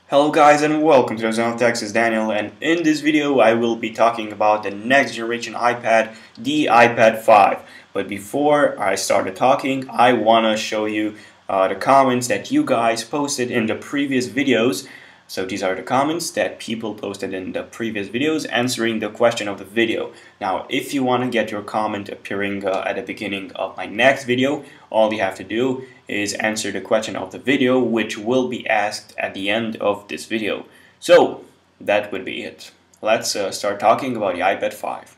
Hello guys and welcome to the Zone of Texas, Daniel, and in this video I will be talking about the next generation iPad, the iPad 5. But before I started talking, I want to show you the comments that you guys posted in the previous videos. So these are the comments that people posted in the previous videos answering the question of the video. Now if you want to get your comment appearing at the beginning of my next video, all you have to do is answer the question of the video, which will be asked at the end of this video. So that would be it. Let's start talking about the iPad 5.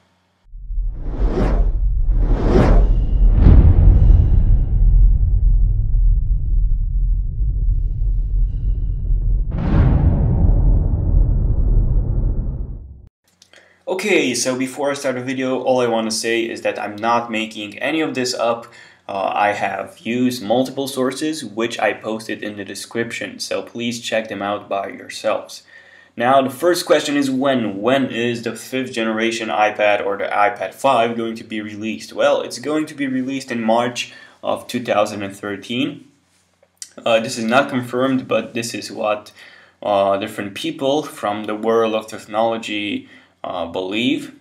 Okay, so before I start the video, all I want to say is that I'm not making any of this up. I have used multiple sources which I posted in the description, so please check them out by yourselves. Now the first question is when? When is the 5th generation iPad or the iPad 5 going to be released? Well, it's going to be released in March of 2013. This is not confirmed, but this is what different people from the world of technology believe.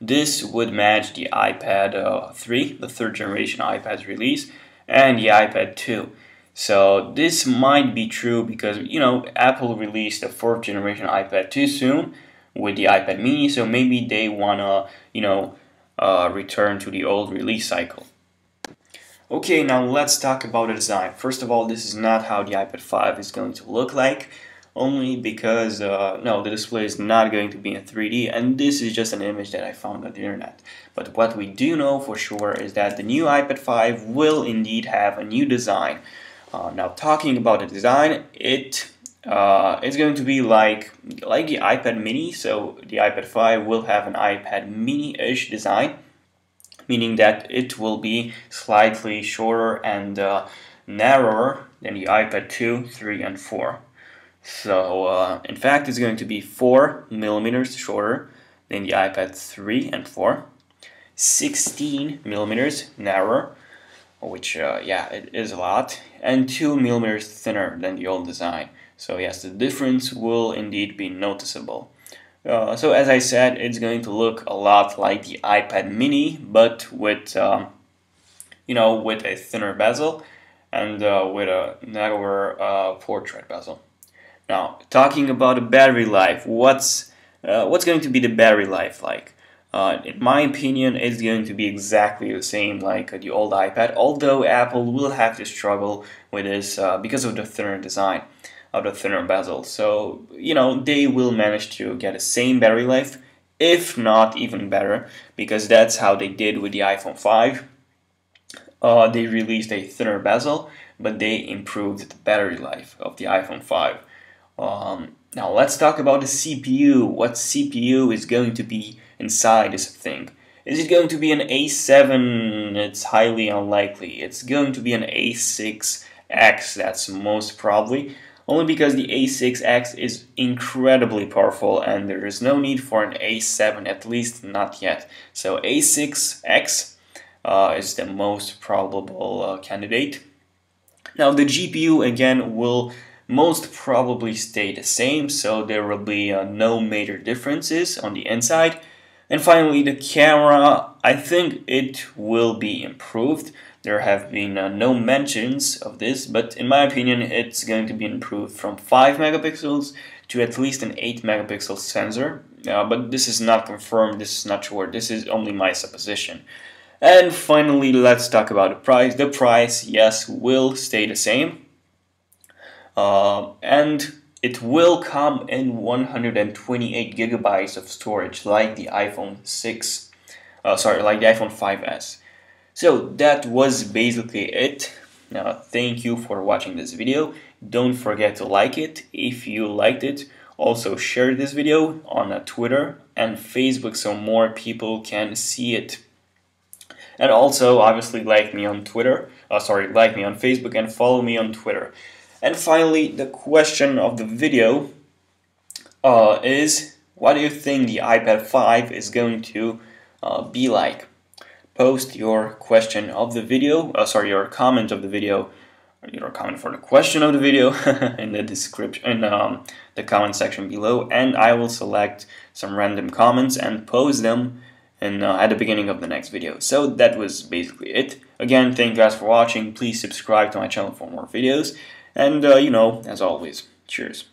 This would match the iPad 3, the 3rd generation iPad's release, and the iPad 2. So this might be true because, Apple released the 4th generation iPad too soon with the iPad mini, so maybe they wanna, return to the old release cycle. Okay, now let's talk about the design. First of all, this is not how the iPad 5 is going to look like. Only because, no, the display is not going to be in 3D, and this is just an image that I found on the internet. But what we do know for sure is that the new iPad 5 will indeed have a new design. Now, talking about the design, it's going to be like the iPad mini, so the iPad 5 will have an iPad mini-ish design, meaning that it will be slightly shorter and narrower than the iPad 2, 3, and 4. So, in fact, it's going to be 4 millimeters shorter than the iPad 3 and 4, 16 millimeters narrower, which, yeah, it is a lot, and 2 millimeters thinner than the old design. So, yes, the difference will indeed be noticeable. So, as I said, it's going to look a lot like the iPad mini, but with, with a thinner bezel and with a narrower portrait bezel. Now, talking about the battery life, what's going to be the battery life like? In my opinion, it's going to be exactly the same like the old iPad, although Apple will have to struggle with this because of the thinner design of the thinner bezel. So, they will manage to get the same battery life, if not even better, because that's how they did with the iPhone 5. They released a thinner bezel, but they improved the battery life of the iPhone 5. Now let's talk about the CPU. What CPU is going to be inside this thing? Is it going to be an A7? It's highly unlikely. It's going to be an A6X, that's most probably. Only because the A6X is incredibly powerful and there is no need for an A7, at least not yet. So A6X is the most probable candidate. Now the GPU again will most probably stay the same, so there will be no major differences on the inside. And finally, the camera, I think it will be improved. There have been no mentions of this, but in my opinion, it's going to be improved from 5 megapixels to at least an 8 megapixel sensor. But this is not confirmed, this is not sure, this is only my supposition. And finally, let's talk about the price. The price, yes, will stay the same. And it will come in 128 gigabytes of storage like the iPhone 6, like the iPhone 5s. So that was basically it. Thank you for watching this video. Don't forget to like it if you liked it. Also share this video on Twitter and Facebook so more people can see it. And also obviously like me on Twitter, like me on Facebook and follow me on Twitter. And finally, the question of the video is, what do you think the iPad 5 is going to be like? Post your question of the video, your comment of the video comment for the question of the video in the description, in the comment section below, and I will select some random comments and post them at the beginning of the next video. So that was basically it. Again, thank you guys for watching. Please subscribe to my channel for more videos, and as always, cheers.